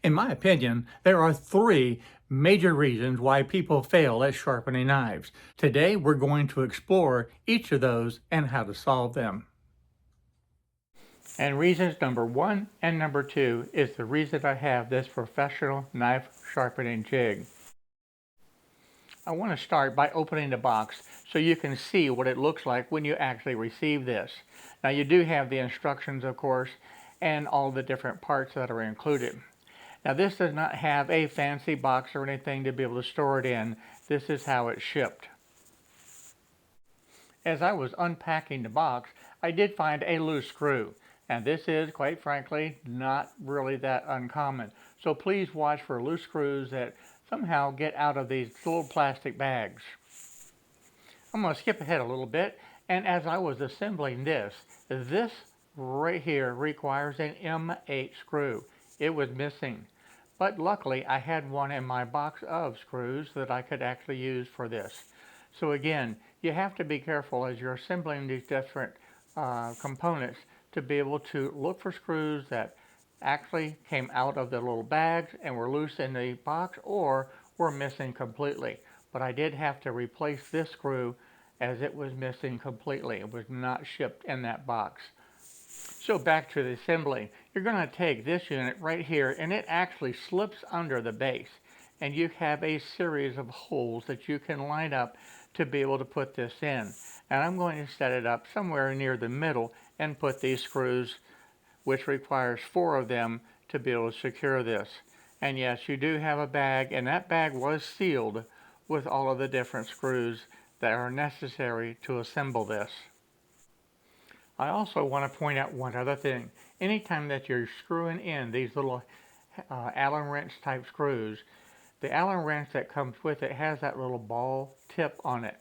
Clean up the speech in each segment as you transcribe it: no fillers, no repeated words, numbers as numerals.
In my opinion, there are three major reasons why people fail at sharpening knives. Today, we're going to explore each of those and how to solve them. And reasons number one and number two is the reason I have this professional knife sharpening jig. I want to start by opening the box so you can see what it looks like when you actually receive this. Now you do have the instructions, of course, and all the different parts that are included. Now this does not have a fancy box or anything to be able to store it in. This is how it's shipped. As I was unpacking the box, I did find a loose screw. And this is, quite frankly, not really that uncommon. So please watch for loose screws that somehow get out of these little plastic bags. I'm going to skip ahead a little bit, and as I was assembling this right here requires an M8 screw. It was missing, but luckily I had one in my box of screws that I could actually use for this. So again, you have to be careful as you're assembling these different components to be able to look for screws that actually came out of the little bags and were loose in the box or were missing completely. But I did have to replace this screw as it was missing completely. It was not shipped in that box. So back to the assembly. You're going to take this unit right here, and it actually slips under the base. And you have a series of holes that you can line up to be able to put this in. And I'm going to set it up somewhere near the middle and put these screws, which requires 4 of them, to be able to secure this. And yes, you do have a bag, and that bag was sealed with all of the different screws that are necessary to assemble this. I also want to point out one other thing. Anytime that you're screwing in these little Allen wrench type screws, the Allen wrench that comes with it has that little ball tip on it.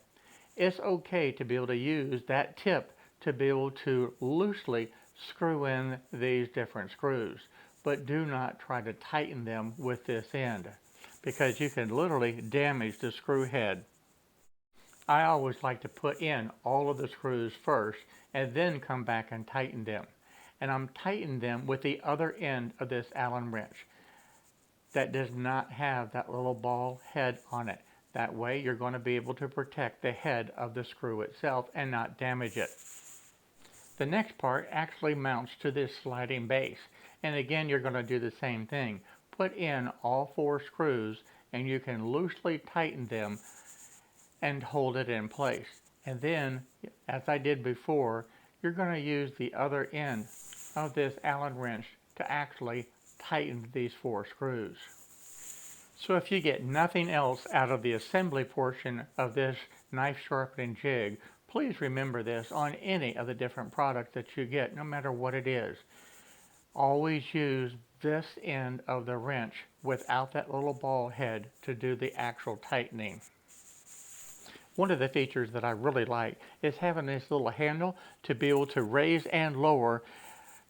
It's okay to be able to use that tip to be able to loosely screw in these different screws, but do not try to tighten them with this end because you can literally damage the screw head. I always like to put in all of the screws first and then come back and tighten them. And I'm tightening them with the other end of this Allen wrench that does not have that little ball head on it. That way you're going to be able to protect the head of the screw itself and not damage it. The next part actually mounts to this sliding base. And again, you're going to do the same thing. Put in all 4 screws and you can loosely tighten them and hold it in place. And then, as I did before, you're going to use the other end of this Allen wrench to actually tighten these 4 screws. So if you get nothing else out of the assembly portion of this knife sharpening jig, please remember this on any of the different products that you get, no matter what it is. Always use this end of the wrench without that little ball head to do the actual tightening. One of the features that I really like is having this little handle to be able to raise and lower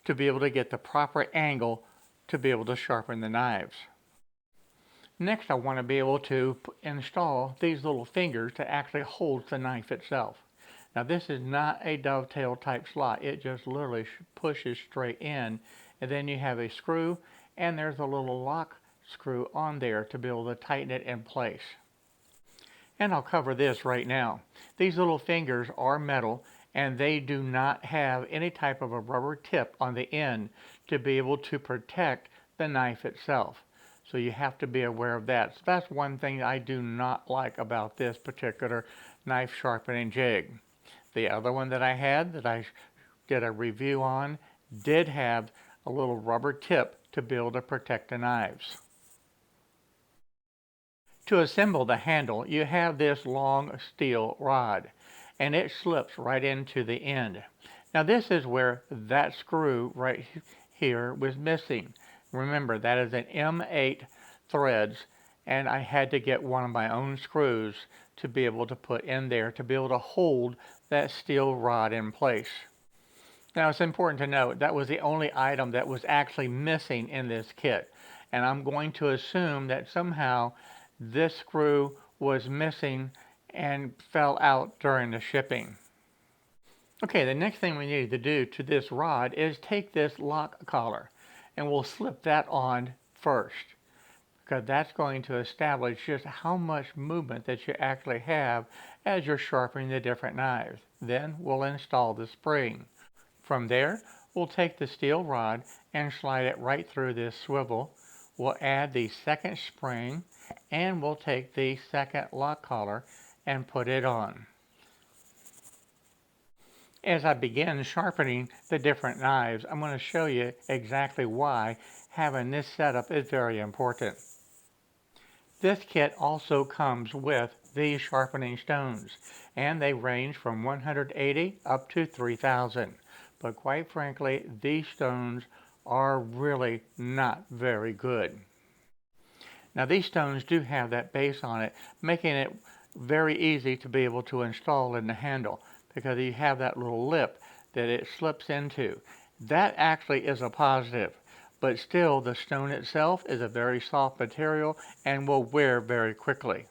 to be able to get the proper angle to be able to sharpen the knives. Next, I want to be able to install these little fingers to actually hold the knife itself. Now this is not a dovetail type slot. It just literally pushes straight in, and then you have a screw and there's a little lock screw on there to be able to tighten it in place. And I'll cover this right now. These little fingers are metal and they do not have any type of a rubber tip on the end to be able to protect the knife itself. So you have to be aware of that. So that's one thing I do not like about this particular knife sharpening jig. The other one that I had that I did a review on did have a little rubber tip to be able to protect the knives. To assemble the handle, you have this long steel rod, and it slips right into the end. Now this is where that screw right here was missing. Remember, that is an M8 threads, and I had to get one of my own screws to be able to put in there to be able to hold that steel rod in place. Now it's important to note that was the only item that was actually missing in this kit, and I'm going to assume that somehow this screw was missing and fell out during the shipping. Okay, the next thing we need to do to this rod is take this lock collar, and we'll slip that on first, because that's going to establish just how much movement that you actually have as you're sharpening the different knives. Then we'll install the spring. From there, we'll take the steel rod and slide it right through this swivel. We'll add the second spring, and we'll take the second lock collar and put it on. As I begin sharpening the different knives, I'm going to show you exactly why having this setup is very important. This kit also comes with these sharpening stones, and they range from 180 up to 3,000. But quite frankly, these stones are really not very good. Now these stones do have that base on it, making it very easy to be able to install in the handle, because you have that little lip that it slips into. That actually is a positive, but still the stone itself is a very soft material and will wear very quickly.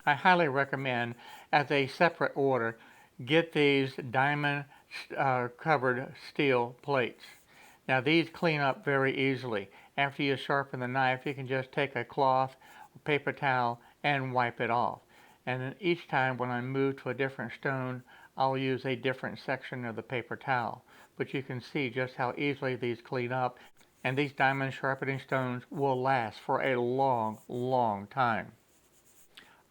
I highly recommend, as a separate order, get these diamond covered steel plates. Now these clean up very easily. After you sharpen the knife, you can just take a cloth or paper towel and wipe it off. And then each time when I move to a different stone, I'll use a different section of the paper towel. But you can see just how easily these clean up, and these diamond sharpening stones will last for a long, long time.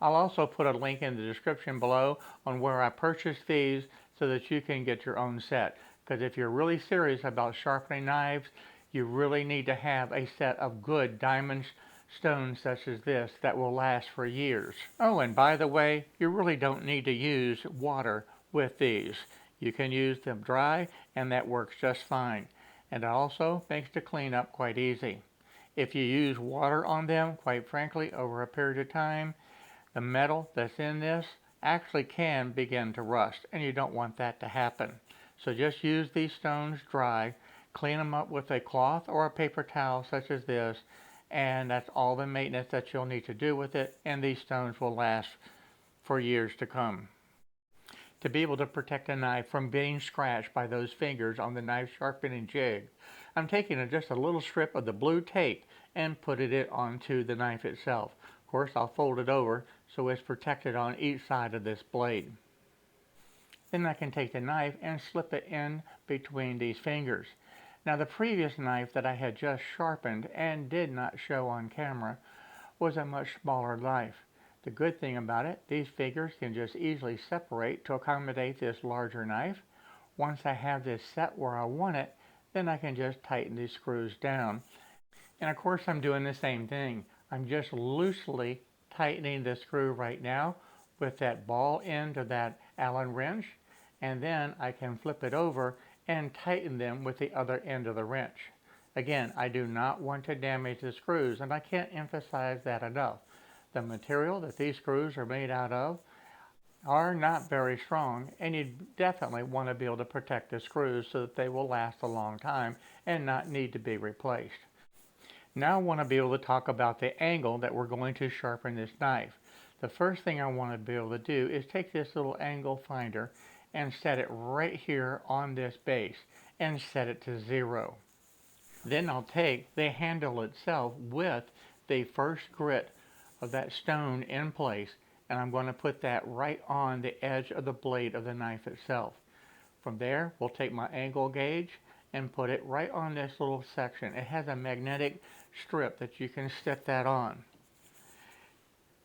I'll also put a link in the description below on where I purchased these so that you can get your own set. Because if you're really serious about sharpening knives, you really need to have a set of good diamond stones such as this that will last for years. Oh, and by the way, you really don't need to use water with these. You can use them dry and that works just fine. And it also makes the cleanup quite easy. If you use water on them, quite frankly, over a period of time, the metal that's in this actually can begin to rust, and you don't want that to happen. So just use these stones dry, clean them up with a cloth or a paper towel such as this, and that's all the maintenance that you'll need to do with it, and these stones will last for years to come. To be able to protect a knife from being scratched by those fingers on the knife sharpening jig, I'm taking just a little strip of the blue tape and putting it onto the knife itself. Of course, I'll fold it over so it's protected on each side of this blade. Then I can take the knife and slip it in between these fingers. Now the previous knife that I had just sharpened and did not show on camera was a much smaller knife. The good thing about it, these fingers can just easily separate to accommodate this larger knife. Once I have this set where I want it, then I can just tighten these screws down. And of course I'm doing the same thing. I'm just loosely tightening the screw right now with that ball end of that Allen wrench, and then I can flip it over and tighten them with the other end of the wrench. Again, I do not want to damage the screws, and I can't emphasize that enough. The material that these screws are made out of are not very strong, and you definitely want to be able to protect the screws so that they will last a long time and not need to be replaced. Now I want to be able to talk about the angle that we're going to sharpen this knife. The first thing I want to be able to do is take this little angle finder and set it right here on this base and set it to 0. Then I'll take the handle itself with the first grit of that stone in place, and I'm going to put that right on the edge of the blade of the knife itself. From there, we'll take my angle gauge and put it right on this little section. It has a magnetic strip that you can stick that on.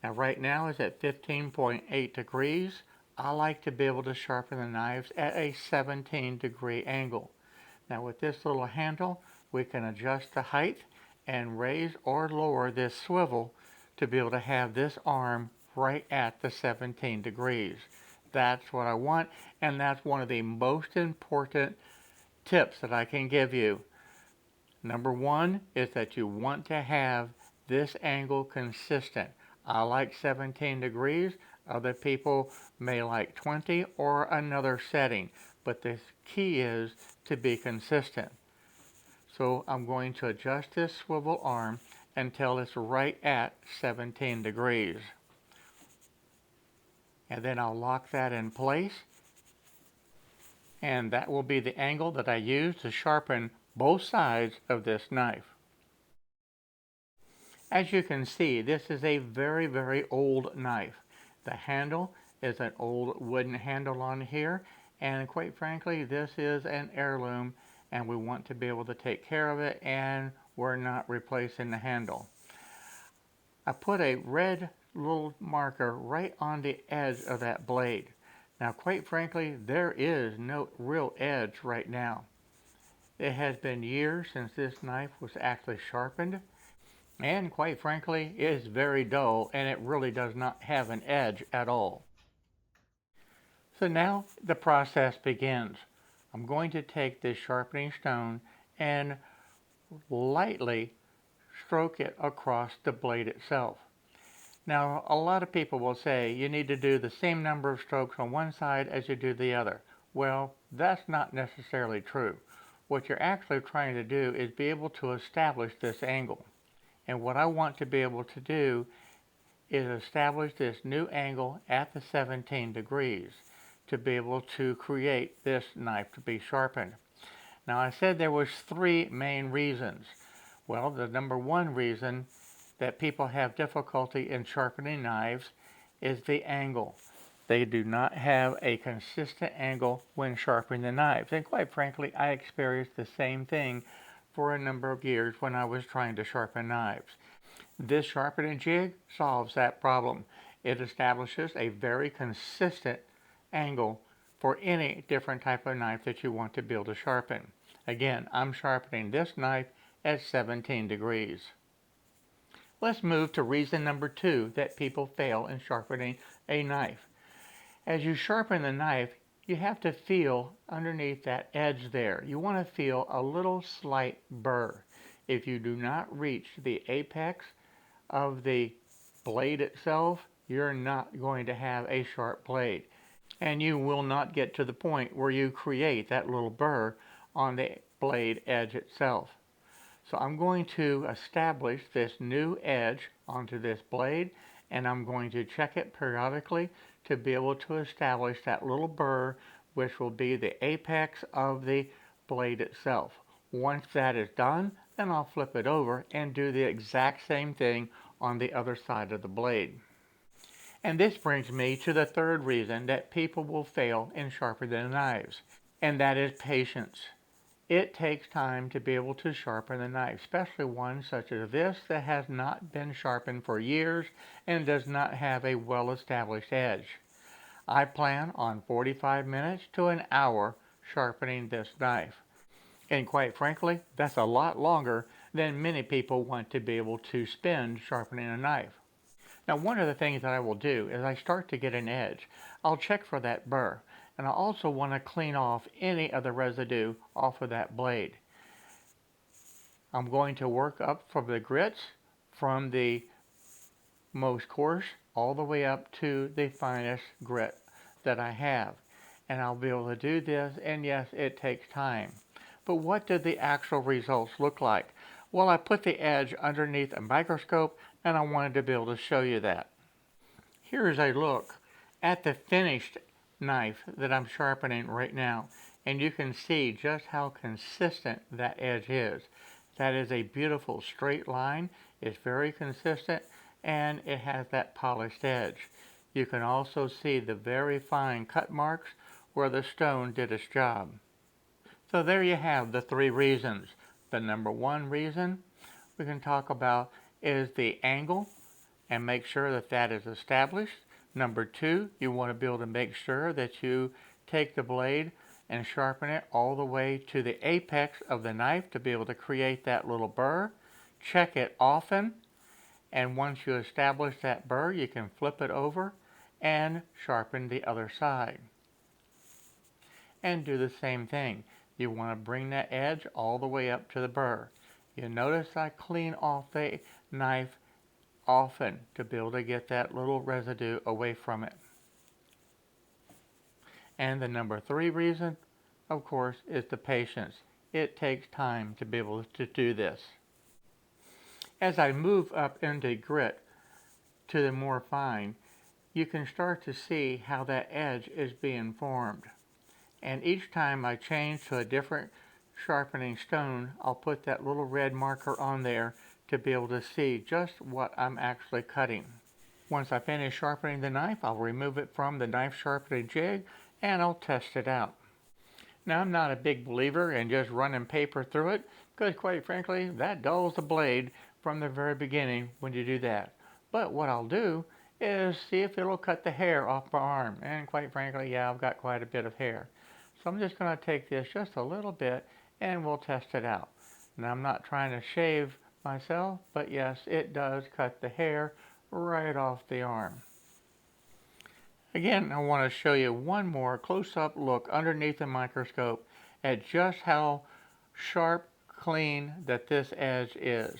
Now right now it's at 15.8 degrees. I like to be able to sharpen the knives at a 17-degree angle. Now with this little handle, we can adjust the height and raise or lower this swivel to be able to have this arm right at the 17 degrees. That's what I want, and that's one of the most important tips that I can give you. Number one is that you want to have this angle consistent. I like 17 degrees. Other people may like 20 or another setting, but the key is to be consistent. So I'm going to adjust this swivel arm until it's right at 17 degrees. And then I'll lock that in place. And that will be the angle that I use to sharpen both sides of this knife. As you can see, this is a very, very old knife. The handle is an old wooden handle on here, and quite frankly, this is an heirloom, and we want to be able to take care of it, and we're not replacing the handle. I put a red little marker right on the edge of that blade. Now, quite frankly, there is no real edge right now. It has been years since this knife was actually sharpened, and quite frankly, it is very dull, and it really does not have an edge at all. So now the process begins. I'm going to take this sharpening stone and lightly stroke it across the blade itself. Now, a lot of people will say you need to do the same number of strokes on one side as you do the other. Well, that's not necessarily true. What you're actually trying to do is be able to establish this angle. And what I want to be able to do is establish this new angle at the 17 degrees to be able to create this knife to be sharpened. Now, I said there was three main reasons. Well, the number one reason that people have difficulty in sharpening knives is the angle. They do not have a consistent angle when sharpening the knives. And quite frankly, I experienced the same thing for a number of years when I was trying to sharpen knives. This sharpening jig solves that problem. It establishes a very consistent angle for any different type of knife that you want to be able to sharpen. Again, I'm sharpening this knife at 17 degrees. Let's move to reason number two that people fail in sharpening a knife. As you sharpen the knife, you have to feel underneath that edge there. You want to feel a little slight burr. If you do not reach the apex of the blade itself, you're not going to have a sharp blade. And you will not get to the point where you create that little burr on the blade edge itself. So I'm going to establish this new edge onto this blade, and I'm going to check it periodically to be able to establish that little burr, which will be the apex of the blade itself. Once that is done, then I'll flip it over and do the exact same thing on the other side of the blade. And this brings me to the third reason that people will fail in sharpening their knives, and that is patience. It takes time to be able to sharpen the knife, especially one such as this that has not been sharpened for years and does not have a well-established edge. I plan on 45 minutes to an hour sharpening this knife. And quite frankly, that's a lot longer than many people want to be able to spend sharpening a knife. Now, one of the things that I will do is I start to get an edge. I'll check for that burr. And I also want to clean off any of the residue off of that blade. I'm going to work up from the grits, from the most coarse all the way up to the finest grit that I have. And I'll be able to do this, and yes, it takes time. But what did the actual results look like? Well, I put the edge underneath a microscope, and I wanted to be able to show you that. Here's a look at the finished knife that I'm sharpening right now, and you can see just how consistent that edge is. That is a beautiful straight line. It's very consistent, and it has that polished edge. You can also see the very fine cut marks where the stone did its job. So there you have the three reasons. The number one reason we can talk about is the angle, and make sure that that is established. Number two, you want to be able to make sure that you take the blade and sharpen it all the way to the apex of the knife to be able to create that little burr. Check it often, and once you establish that burr, you can flip it over and sharpen the other side. And do the same thing. You want to bring that edge all the way up to the burr. You notice I clean off the knife often to be able to get that little residue away from it. And the number three reason, of course, is the patience. It takes time to be able to do this. As I move up into grit to the more fine, you can start to see how that edge is being formed. And each time I change to a different sharpening stone, I'll put that little red marker on there to be able to see just what I'm actually cutting. Once I finish sharpening the knife, I'll remove it from the knife sharpening jig and I'll test it out. Now, I'm not a big believer in just running paper through it because, quite frankly, that dulls the blade from the very beginning when you do that. But what I'll do is see if it'll cut the hair off my arm. And quite frankly, yeah, I've got quite a bit of hair. So I'm just going to take this just a little bit and we'll test it out. Now, I'm not trying to shave myself, but yes, it does cut the hair right off the arm. Again, I want to show you one more close-up look underneath the microscope at just how sharp, clean that this edge is.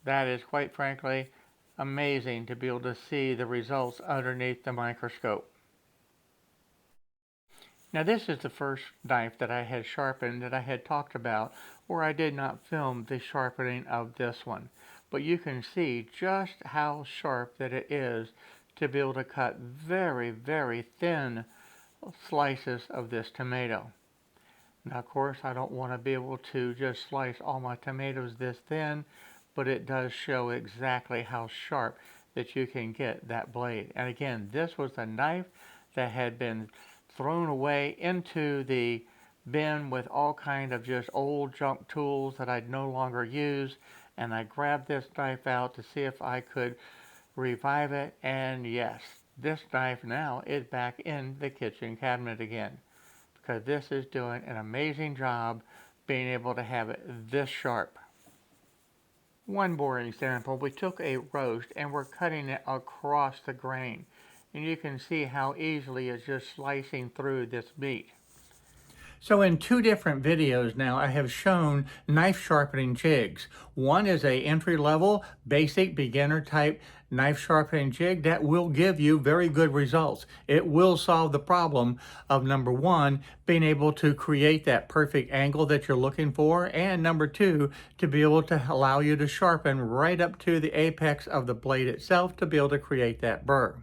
That is, quite frankly, amazing to be able to see the results underneath the microscope. Now, this is the first knife that I had sharpened that I had talked about where I did not film the sharpening of this one. But you can see just how sharp that it is to be able to cut very, very thin slices of this tomato. Now, of course, I don't want to be able to just slice all my tomatoes this thin, but it does show exactly how sharp that you can get that blade. And again, this was a knife that had been thrown away into the bin with all kind of just old junk tools that I'd no longer use, and I grabbed this knife out to see if I could revive it, and yes, this knife now is back in the kitchen cabinet again because this is doing an amazing job being able to have it this sharp. One more example, we took a roast and we're cutting it across the grain, and you can see how easily it's just slicing through this meat. So in two different videos now, I have shown knife sharpening jigs. One is a entry-level, basic, beginner type knife sharpening jig that will give you very good results. It will solve the problem of, number one, being able to create that perfect angle that you're looking for, and number two, to be able to allow you to sharpen right up to the apex of the blade itself to be able to create that burr.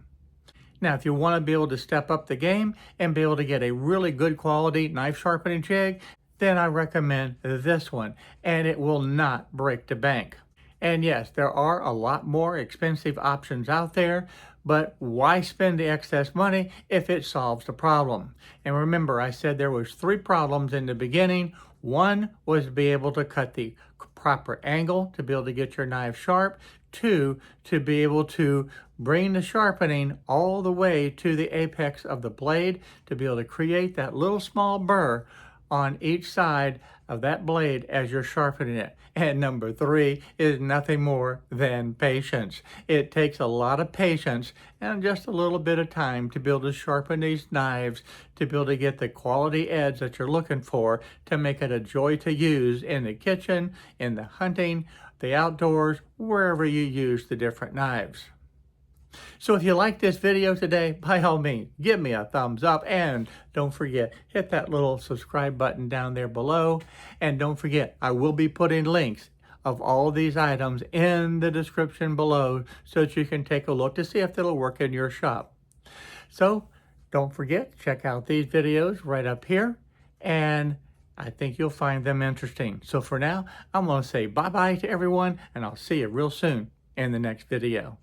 Now, if you want to be able to step up the game and be able to get a really good quality knife sharpening jig, then I recommend this one, and it will not break the bank. And yes, there are a lot more expensive options out there, but why spend the excess money if it solves the problem? And remember, I said there was 3 problems in the beginning. One was to be able to cut the proper angle to be able to get your knife sharp. 2, to be able to bring the sharpening all the way to the apex of the blade to be able to create that little small burr on each side of that blade as you're sharpening it. And number 3 is nothing more than patience. It takes a lot of patience and just a little bit of time to be able to sharpen these knives, to be able to get the quality edge that you're looking for to make it a joy to use in the kitchen, in the hunting, the outdoors, wherever you use the different knives. So if you like this video today, by all means, give me a thumbs up, and don't forget, hit that little subscribe button down there below. And don't forget, I will be putting links of all these items in the description below so that you can take a look to see if they'll work in your shop. So don't forget, check out these videos right up here, and I think you'll find them interesting. So for now, I'm going to say bye-bye to everyone, and I'll see you real soon in the next video.